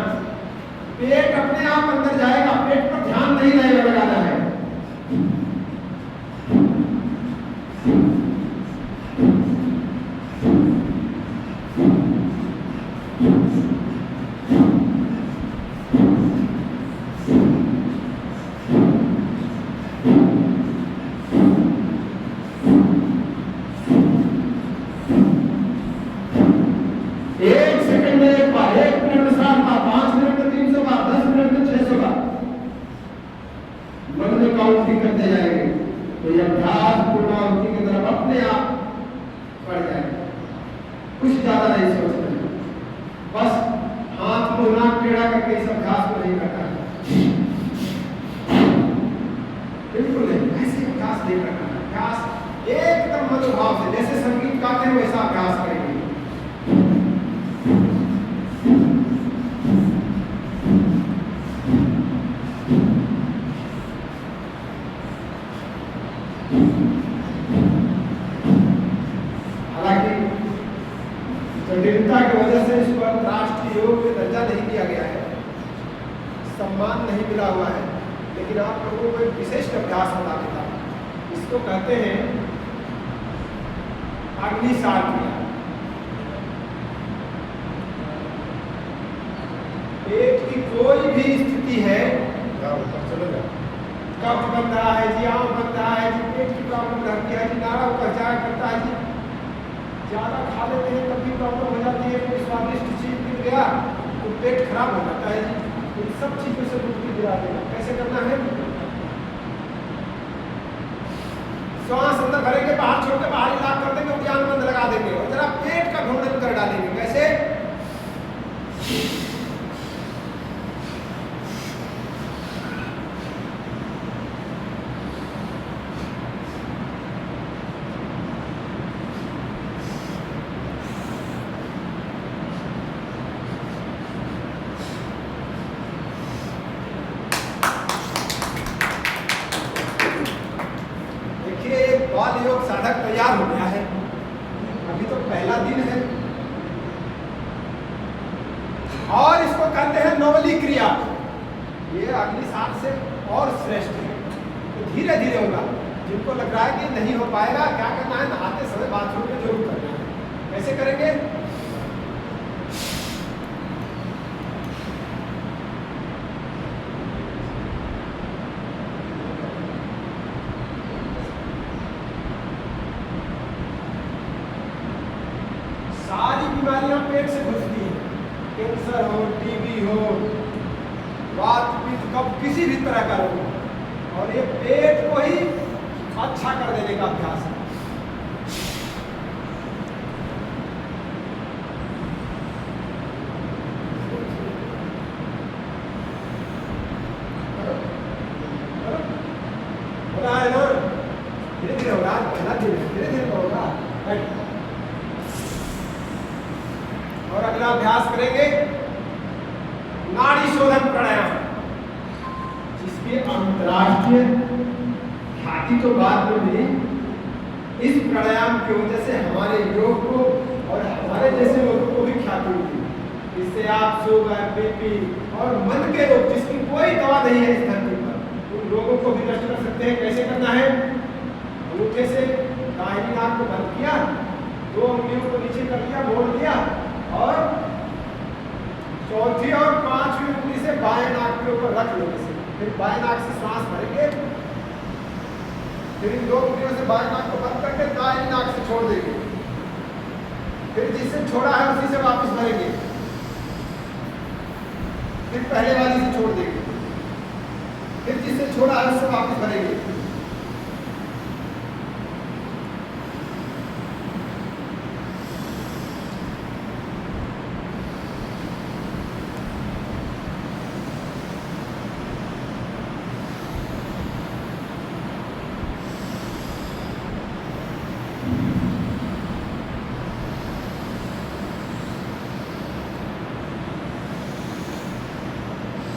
पेट अपने आप अंदर जाएगा, पेट पर ध्यान नहीं लगाना है। काउंटिंग करते जाएंगे तो यह अभ्यास पूर्णावृत्ति की तरफ अपने आप बढ़ जाएगा। कुछ ज्यादा नहीं सोचना, बस हाथ मुंह नाक टेढ़ा करके इस अभ्यास को नहीं करना है, बिल्कुल नहीं, ऐसे अभ्यास नहीं करना है। अभ्यास एकदम मनोभाव से, जैसे संगीत गाते हैं वैसा अभ्यास करेंगे। जटिलता की वजह से इस पर राष्ट्रीय योग में दर्जा नहीं दिया गया है, सम्मान नहीं मिला हुआ है, लेकिन आप लोगों को एक विशिष्ट अभ्यास बता देता हूं। इसको कहते हैं अग्निसार क्रिया। पेट की कोई भी स्थिति है, कफ बन रहा है जी, आंख बन रहा है जी, पेट की प्रॉब्लम रहती है जी, नाड़ा ऊपर जाया करता है जी, ज्यादा खा लेते हैं तब भी प्रॉब्लम हो जाती है, कोई स्वादिष्ट चीज मिल गया तो पेट खराब हो जाता है जी। इन सब चीजों से मुक्ति दिला देना। कैसे करना है, श्वास अंदर भरेंगे, बाहर छोड़ के बाहर इलाज कर देंगे, उद्यान बंद लगा देंगे और जरा पेट का घूर्णन कर डालेंगे। कैसे, बाल योग साधक तैयार हो गया है, अभी तो पहला दिन है और इसको कहते हैं नवली क्रिया। ये अग्निसार से और श्रेष्ठ है, तो धीरे धीरे होगा। जिनको लग रहा है कि नहीं हो पाएगा, क्या करना है, नहाते समय बाथरूम में जरूर करना है। कैसे करेंगे, कैंसर हो, टीबी हो, वात पित्त कफ किसी भी तरह का रोग, और ये पेट को ही अच्छा कर देने का अभ्यास है। हो रहा है ना, धीरे धीरे हो रहा है, पहला धीरे धीरे होगा। और अगला अभ्यास करेंगे नाड़ी शोधन प्राणायाम, जिसकी अंतरराष्ट्रीय ख्याति तो बाद में मिली। इस प्राणायाम की वजह से हमारे योग को और हमारे जैसे लोगों को भी ख्याति मिली। इससे आप शुगर, बीपी और मन के रोग, जिसकी कोई दवा नहीं है इस धरती पर, उन लोगों को भी नष्ट कर सकते हैं। कैसे करना है? अंगूठे से दाहिनी नाक को बंद किया, 2 उंगलियों को नीचे कर लिया, मोड़ दिया, और चौथी और 5वीं उंगली से बाएं नाक के ऊपर रख लो। फिर बाएं नाक से सांस भरेंगे, फिर इन 2 उंगलियों से बाएं नाक को बंद करके दाहिनी नाक से छोड़ देंगे। फिर जिससे छोड़ा है उसी से वापस भरेंगे, फिर पहले वाली से छोड़ देंगे, फिर जिससे छोड़ा है उससे वापस भरेंगे।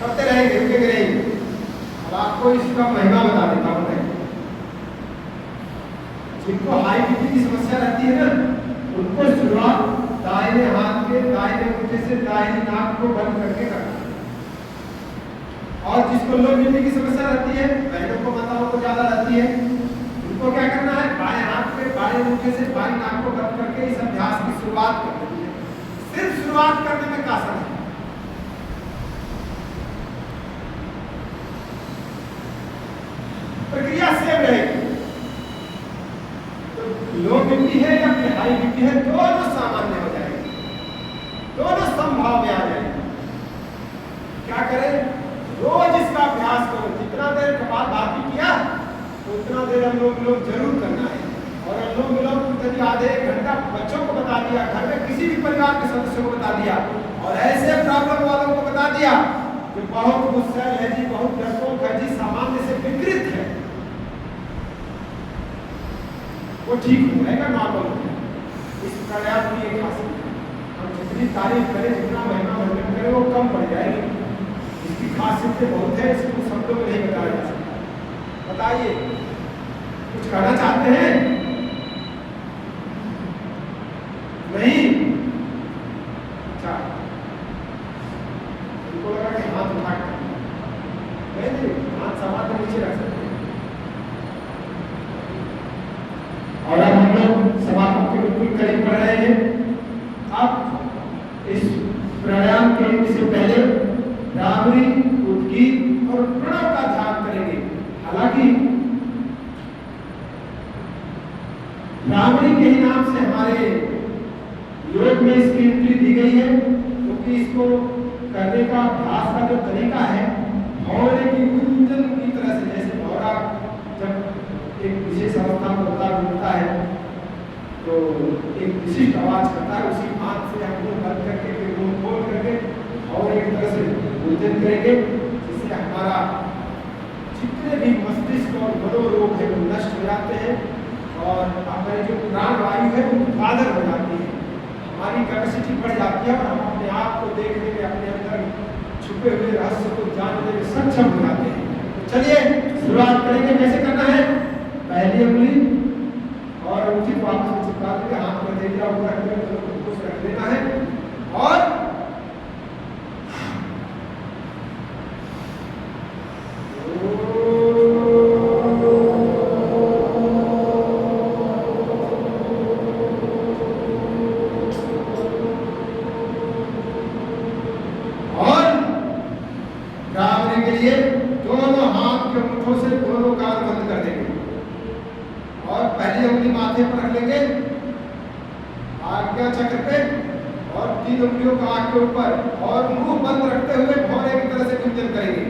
करते रहेंगे, रुकेंगे नहीं। अब आपको इसका महिमा बता देता हूँ मैं। जिनको हाई बीपी की समस्या रहती है ना, उनको शुरुआत दाहिने हाथ के दाहिने अंगूठे से दाहिनी नाक को बंद करके करना। और जिसको लो बीपी की समस्या रहती है, बहनों को माताओं को ज्यादा रहती है, उनको क्या करना है? बाएं हाथ के बाएं अंगूठे से बाएं नाक को बंद करके इस अभ्यास की शुरुआत करनी है। सिर्फ शुरुआत करने में काफी है। प्रक्रिया सेम रहेगी। तो लो बीपी है या फिर हाई बीपी है, दोनों सामान्य हो जाएंगे, दोनों समभाव में आ जाएंगे। क्या करें? रोज इसका अभ्यास करो। जितना देर कपालभाति किया उतना देर अनुलोम विलोम जरूर करना है। और अनुलोम विलोम यदि आधे 1 घंटा बच्चों को बता दिया, घर में किसी भी परिवार के सदस्य को बता दिया, और ऐसे प्रॉब्लम वालों को बता दिया जो बहुत गुस्सा है जी, बहुत डरपोक है जी, सामान्य से विकृत है, वो ठीक हो जाएगा, नॉर्मल हो जाएगा। इस प्राणायाम की एक खासियत है, हम जितनी तारीफ करें, जितना महिमा वर्णन करें, वो कम पड़ जाएगी। इसकी खासियतें बहुत है, इसको शब्दों में नहीं बताया जा सकता। बताइए, कुछ कहना चाहते हैं? नहीं? अच्छा, उनको लगा कि हाथ उठा कर नहीं, हाथ समाज में नीचे रख सकते हैं। और अब हम लोग समापन के बिल्कुल करीब बढ़ रहे हैं। अब इस प्राणायाम के से पहले भ्रामरी, उद्गीत और प्रणव का ध्यान करेंगे। हालांकि भ्रामरी के ही नाम से हमारे योग में इसकी एंट्री दी गई है, क्योंकि इसको करने का अभ्यास का जो तरीका है, भौरे की गुंजन की तरह से, जैसे भौरा जब एक विशेष अवस्था में होता है तो एक विशिष्ट आवाज करता है, उसी हाथ से हम लोग बंद करके फिर मुंह खोल करके और एक तरह से गुंजन करेंगे, जिससे हमारा जितने भी मस्तिष्क और मनोरोग है वो नष्ट हो जाते हैं, और हमारी जो प्राण वायु है वो उत्पादन हो जाती है, हमारी कैपेसिटी बढ़ जाती है, और हम अपने आप को देखने में, अपने अंदर छुपे हुए रहस्य को जानने में सक्षम हो जाते हैं। तो चलिए शुरुआत करेंगे। कैसे करना है? पहली उंगली और अंगूठी को आपस में चिपका देंगे, हाथ में दे दिया, ऊपर रख देंगे, दोनों को रख देना है, और के लिए दोनों हाथ के अंगूठों से दोनों कान बंद कर देंगे, और पहली उंगली माथे पर रख लेंगे, आज्ञा चक्र पे, और तीन उंगलियों का आंख के ऊपर और मुंह बंद रखते हुए भौरे की तरह से गुंजन करेंगे।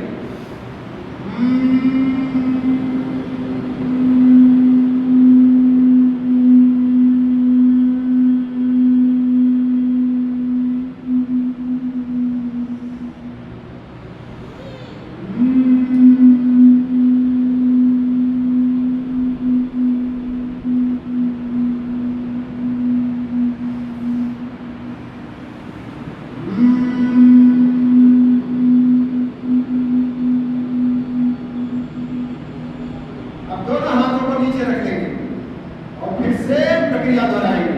अब दोनों हाथों को नीचे रख लेंगे और फिर से प्रक्रिया दोहराएंगे।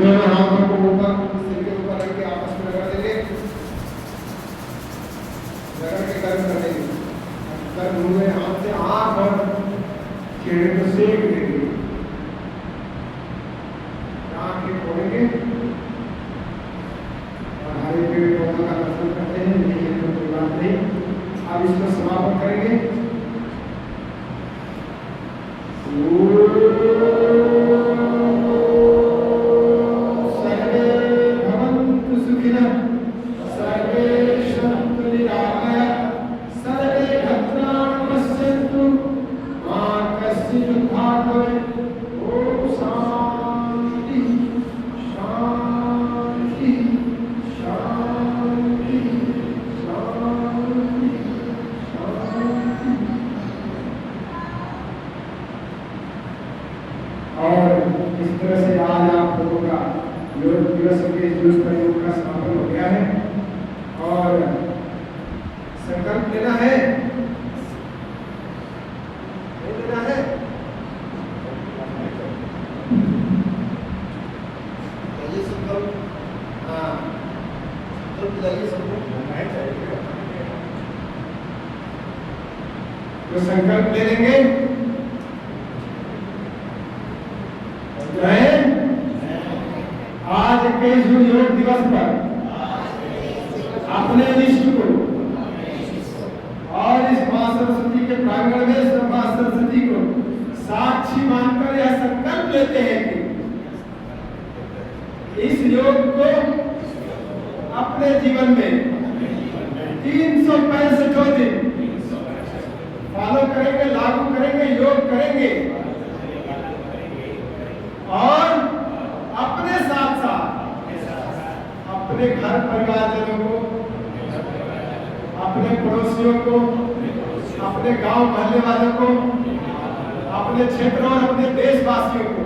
दोनों हाथों को ऊपर सिर के ऊपर रख के आपस में रगड़ देंगे, रगड़ के गर्म कर देंगे। गर्म हुए हाथ से आंख और चेहरे को सेक देंगे। आंखें खोलेंगे और हरे पेड़ पौधों का दर्शन करते हैं। नहीं तो कोई बात नहीं, अब इसको समापन करेंगे। तो संकल्प ले लेंगे, आज के योग दिवस पर अपने इष्ट को और इस मां सरस्वती के प्रांगण में मां सरस्वती को साक्षी मानकर यह संकल्प लेते हैं कि इस योग को अपने जीवन में 365 दिन फॉलो करेंगे, लागू करेंगे, योग करेंगे और अपने साथ साथ अपने घर परिवारजनों को, अपने पड़ोसियों को, अपने गांव मोहल्ले वालों को, अपने क्षेत्र और अपने देशवासियों को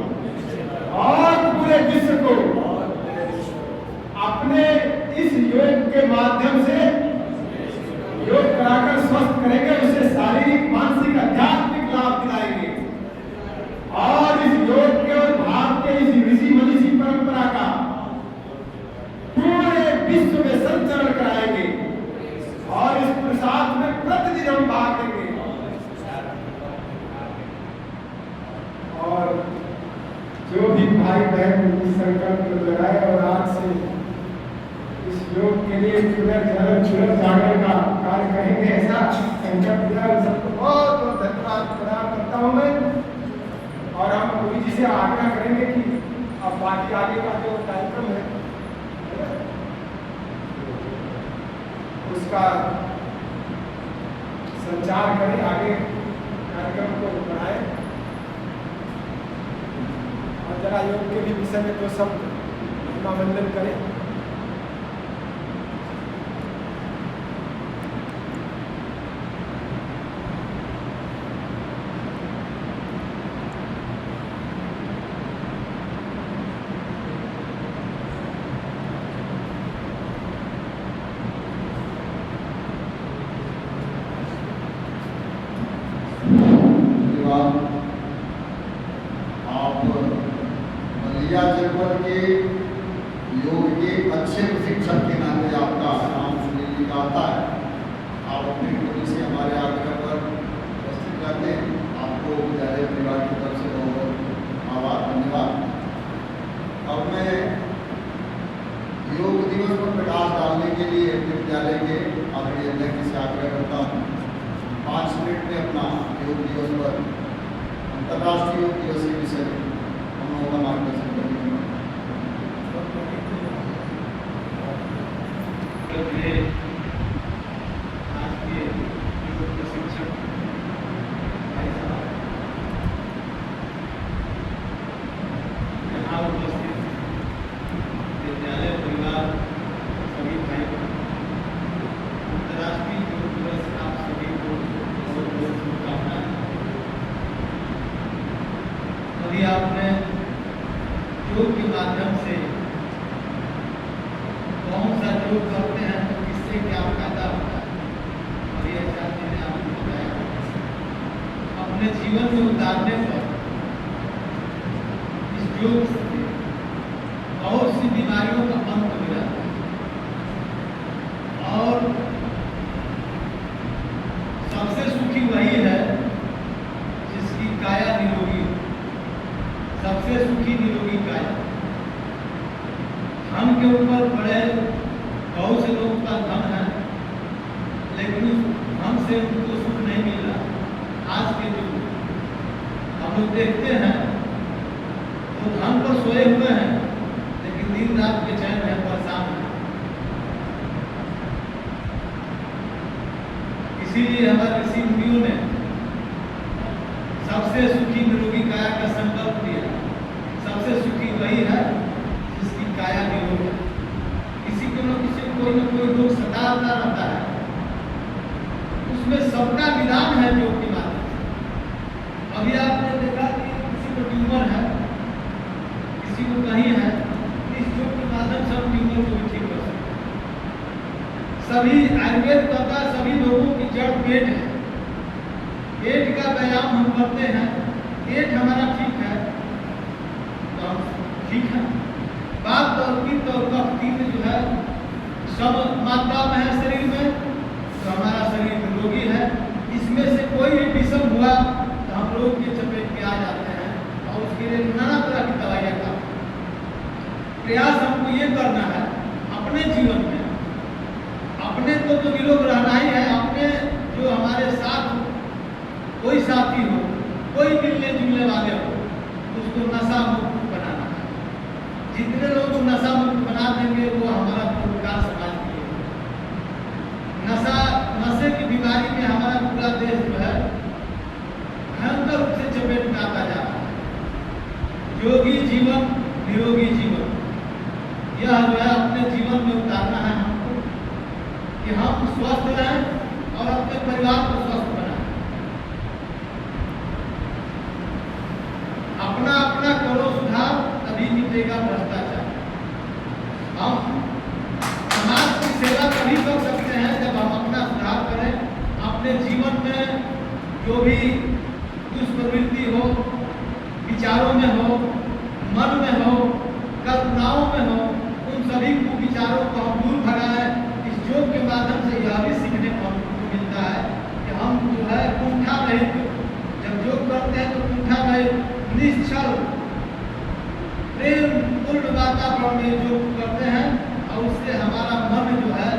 और पूरे विश्व को अपने इस योग के माध्यम से योग कराकर स्वस्थ करेंगे, उसे शारीरिक, मानसिक, आध्यात्मिक लाभ दिलाएंगे और इस योग के और भारत के इस ऋषि मनीषी लिए पुनर्जागरण का कार्य करेंगे, ऐसा संकल्प लिया। सबको बहुत बहुत धन्यवाद प्रदान करता हूँ मैं। और हम गुरु जी से आग्रह करेंगे कि अब बाकी आगे का जो कार्यक्रम है उसका संचार करें, आगे कार्यक्रम को बढ़ाएं और जरा योग के भी विषय में तो सब महिमावंदन करें। आप बलिया जनपद के योग के अच्छे प्रशिक्षक के नाते आपका नाम सुनील जी का आता है। आप अपनी ड्यूटी से हमारे आग्रह पर उपस्थित रहते हैं। आपको विद्यालय परिवार की तरफ से बहुत बहुत आभार, धन्यवाद। अब मैं योग दिवस पर प्रकाश डालने के लिए अपने विद्यालय के आदरणीय अध्यक्ष से आग्रह करता हूँ 5 मिनट में अपना योग दिवस पर अंतर्राष्ट्रीय योग दिवस के विषय में हम लोगों का मार्गदर्शन करेंगे। आज के योग प्रशिक्षक भाई साहब, यहाँ उपस्थित विद्यालय परिवार सभी भाई, अंतर्राष्ट्रीय योग दिवस आप सभी को बहुत बहुत शुभकामनाएं। अभी आपने योग के माध्यम से कौन सा योग करते हैं तो किससे क्या फायदा होता है, और ये चाहते हैं आपको बताया। अपने जीवन में उतारने पर इस योग से बहुत सी बीमारियों का अंत हो जाता है और सबसे सुखी वही है जिसकी काया निरोगी हो। सबसे सुखी निरोगी काया। धन के ऊपर बड़े बहुत से लोगों का धन है, लेकिन उस धन से उनको सुख नहीं मिल रहा। आज के युग में हम लोग देखते हैं तो धन पर सोए हुए हैं, लेकिन दिन रात बेचैन है, परेशान है। इसीलिए हमारे ऋषि मुनियों ने सबसे सुखी निरोगी काया का संकल्प दिया। सबसे सुखी वही है जिसकी काया निरोग है। किसी को न किसी कोई न कोई रोग सताता रहता है, उसमें सबका निदान है योग के माध्यम से। अभी आपने देखा कि किसी को ट्यूमर है, किसी को कहीं है, इस योग के माध्यम से हम ट्यूमर को भी ठीक कर सकते हैं। सभी आयुर्वेद कहता है सभी रोगों की जड़ पेट है। पेट का व्यायाम हम करते हैं, पेट हमारा ठीक है तो हम ठीक है। बात और पित्त और कफ तीन जो है सब मात्रा में है शरीर में, तो हमारा शरीर निरोगी है। इसमें से कोई भी विषम हुआ तो हम रोग के चपेट में आ जाते हैं और उसके लिए नाना तरह की दवाइयाँ खाते हैं। प्रयास हमको ये करना है अपने जीवन में, अपने को तो निरोग रहना ही है। अपने जो हमारे साथ कोई साथी हो, कोई मिलने जुलने वाले हो, उसको नशा मुक्त बनाना है। जितने लोग नशा मुक्त बना देंगे वो हमारा पुरस्कार समाज के लिए। नशे की बीमारी में हमारा पूरा देश जो है भयंकर रूप से चपेट में आता जा रहा है। योगी जीवन निरोगी जीवन, यह जो है अपने जीवन में उतारना है हमको कि हम स्वस्थ रहें और अपने परिवार को स्वस्थ बनाएं। अपना अपना करो सुधार, तभी मिटेगा भ्रष्टाचार। हम समाज की सेवा तभी कर सकते हैं जब हम अपना सुधार करें। अपने जीवन में जो भी दुष्प्रवृत्ति हो, विचारों में हो, मन में हो, कल्पनाओं में हो, उन सभी कुविचारों को हम दूर भगाएं। इस योग के माध्यम से यह भी सीखने को हमको मिलता है कि हम जो है कुंठा रहित, जब योग करते हैं तो कुंठा रहित, निश्चल प्रेम पूर्ण वातावरण में योग करते हैं और उससे हमारा मन जो है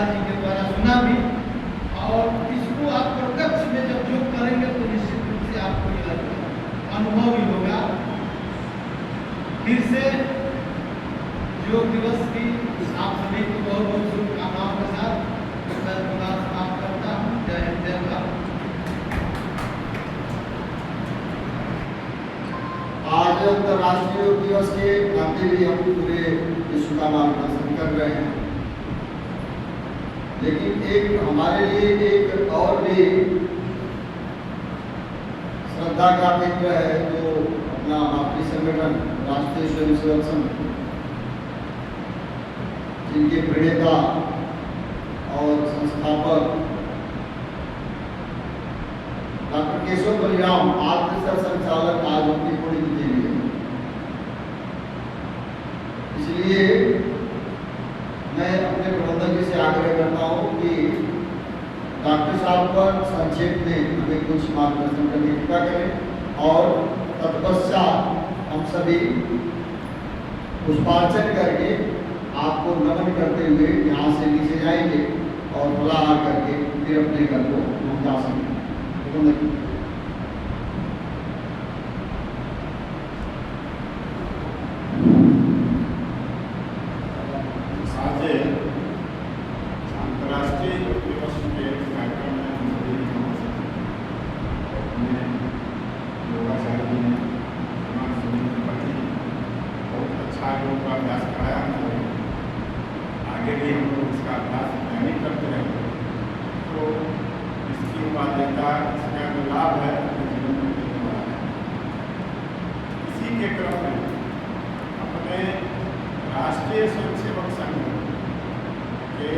महाराज जी के द्वारा सुना भी, और इसको आप प्रत्यक्ष में जब योग करेंगे तो निश्चित रूप से आपको यह अनुभव भी होगा। फिर से योग दिवस की आप सभी को बहुत बहुत शुभकामनाओं के साथ मैं पुनः समाप्त करता हूँ। जय हिंद, जय भारत। आज अंतर्राष्ट्रीय योग दिवस के नाते भी हम पूरे विश्व का मार्गदर्शन कर रहे हैं, लेकिन एक हमारे लिए एक और भी श्रद्धा का केंद्र है जो अपना मातृ संगठन राष्ट्रीय स्वयंसेवक संघ, जिनके प्रणेता और संस्थापक डॉक्टर केशव बलिराम आद्य संचालक आज उनकी पुण्यतिथि भी है। इसलिए मैं अपने प्रबंधक जी से आग्रह करता हूँ कि डॉक्टर साहब पर संक्षेप में हमें कुछ मार्गदर्शन करने की कृपा करें और तत्पश्चात हम सभी पुष्पार्चन करके आपको नमन करते हुए यहाँ से नीचे जाएंगे और फलाहार करके फिर अपने घर को हम जा सकेंगे। आज अंतर्राष्ट्रीय योग दिवस के कार्यक्रम में हम सभी अपने योगाचार्य ने बहुत अच्छा योग का अभ्यास कराया हमको। आगे भी हम लोग इसका अभ्यास नहीं करते रहेंगे तो इसकी मान्यता, इसका जो लाभ है जीवन में मिलने वाला है। इसी के क्रम में अपने राष्ट्रीय स्वयंसेवक संघ के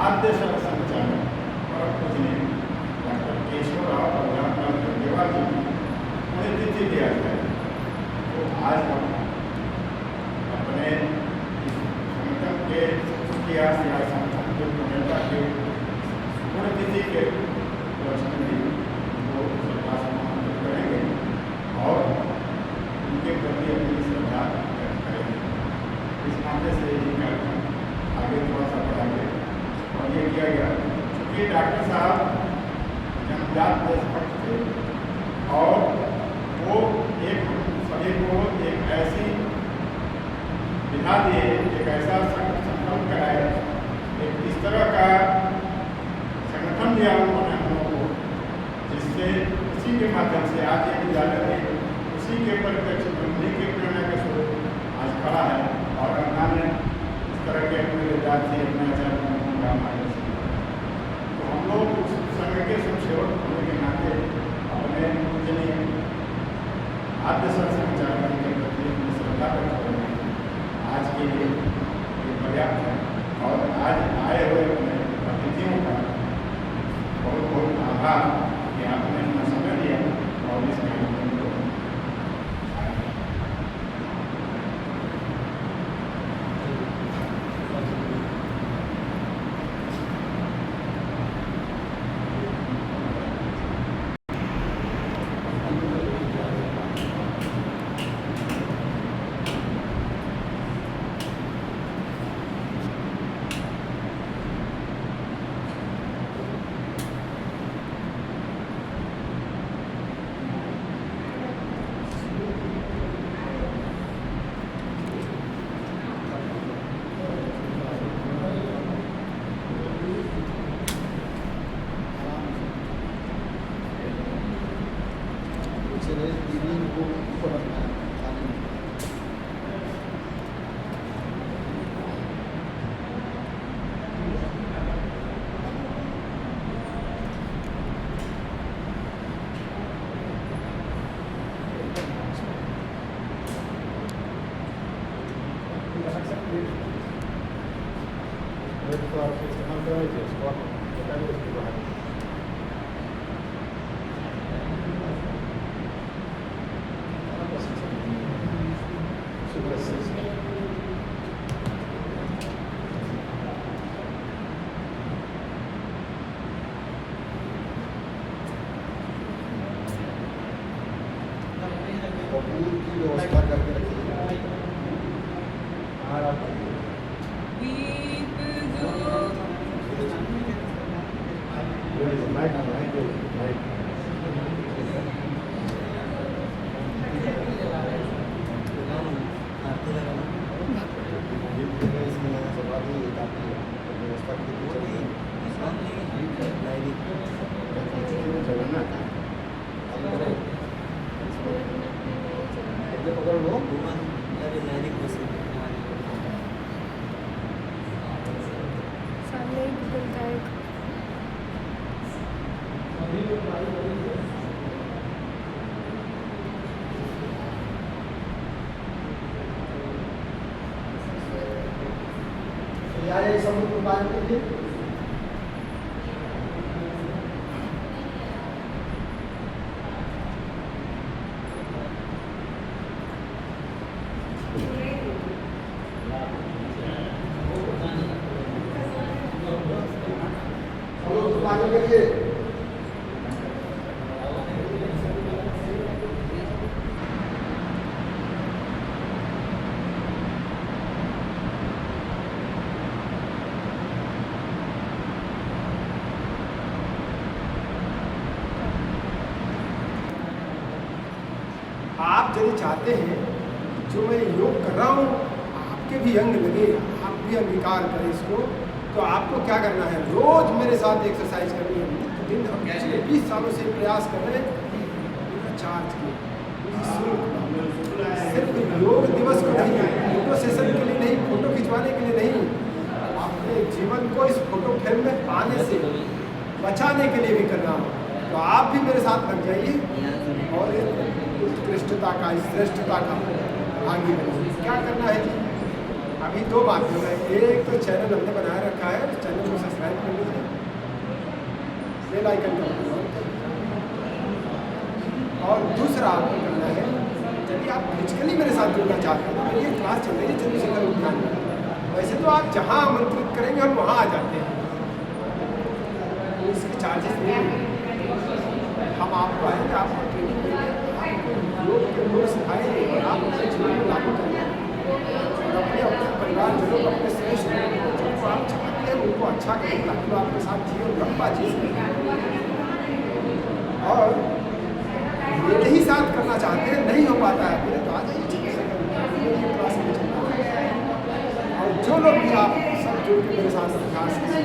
आद्य संचालक परम पूजनीय डॉक्टर केशव राव बलिराम गढ़वाल जी की पुण्यतिथि दिया है। तो आज हम अपने संगठन के इतिहास या संगठन के प्रणेता के पुण्यतिथि के उपलक्ष्य में उनको श्रद्धा समाप्त करेंगे और उनके प्रति अपनी श्रद्धा व्यक्त करेंगे। इस नाते से ये कार्यक्रम आगे थोड़ा सा बढ़ाएंगे और ये किया गया क्योंकि डॉक्टर साहब जन्मजात देशभक्त थे और वो एक सभी को एक ऐसी विधा दिए, एक ऐसा संकल्प कराए, एक इस तरह का संगठन दिया उन्होंने हम लोगों को, जिससे उसी के माध्यम से आज ये विद्यालय में उसी के परिप्रेक्ष्य में उन्हीं के प्रेरणा के स्वरूप आज खड़ा है और अन्य इस तरह के अपने विद्यार्थी अपने आचार्य का मार्गदर्शन। तो हम लोग उस संघ के संसेवक होने के नाते अपने पूजनीय आद्य संचालक के प्रति अपनी श्रद्धा व्यक्त करेंगे। आज के लिए ये पर्याप्त है और आज आए हुए अपने अतिथियों का बहुत बहुत आभार कि आपने अपना समय दिया और इस कार्यक्रम को कपूर की व्यवस्था करके रखिए। Weep पकड़ लो। सामने ही बोलता है यार ये सब लोग बात कीजिए। हम लोग बात करिए। आप यदि चाहते हैं जो मैं योग कर रहा हूँ आपके भी अंग लगे, आप भी अंगीकार करें इसको, तो आपको क्या करना है, रोज मेरे साथ एक्सरसाइज करनी है। दिन हम पिछले 20 सालों से प्रयास कर रहे हैं बिना चार्ज के, सिर्फ योग दिवस को नहीं, फोटो सेशन के लिए नहीं, फोटो खिंचवाने के लिए नहीं, अपने जीवन को इस फोटो फ्रेम में पाने से बचाने के लिए भी करना हो। तो आप भी मेरे साथ लग जाइए और उत्कृष्टता का, श्रेष्ठता का आगे बढ़िए। क्या करना है जी, अभी दो बातें हैं। एक तो चैनल हमने बनाया रखा है, चैनल को सब्सक्राइब कर लीजिए, बेल आइकन का ऑन कर लीजिए। और दूसरा आपको करना है, यदि आप फिजिकली मेरे साथ जुड़ना चाहते हैं तो ये क्लास चल रही है चंद्रशेखर उद्यान में। वैसे तो आप जहाँ आमंत्रित करेंगे हम वहाँ आ जाते हैं, तो इसके चार्जेस नहीं हैं। हम आपको आएंगे, आपको ट्रेनिंग देंगे, आपको योग के लोग सिखाएंगे और आप अपने जीवन में लागू करेंगे और अपने अपने परिवारजनों को, अपने श्रेष्ठ जिनको आप चाहते हैं उनको अच्छा करें ताकि वो आपके साथ जीवन लंबा जी सकें। और यही साथ करना चाहते हैं, नहीं हो पाता है फिर तो आ जाइए क्लास में चलना है। और जो लोग भी आप सब जुड़ के मेरे साथ अभ्यास करें,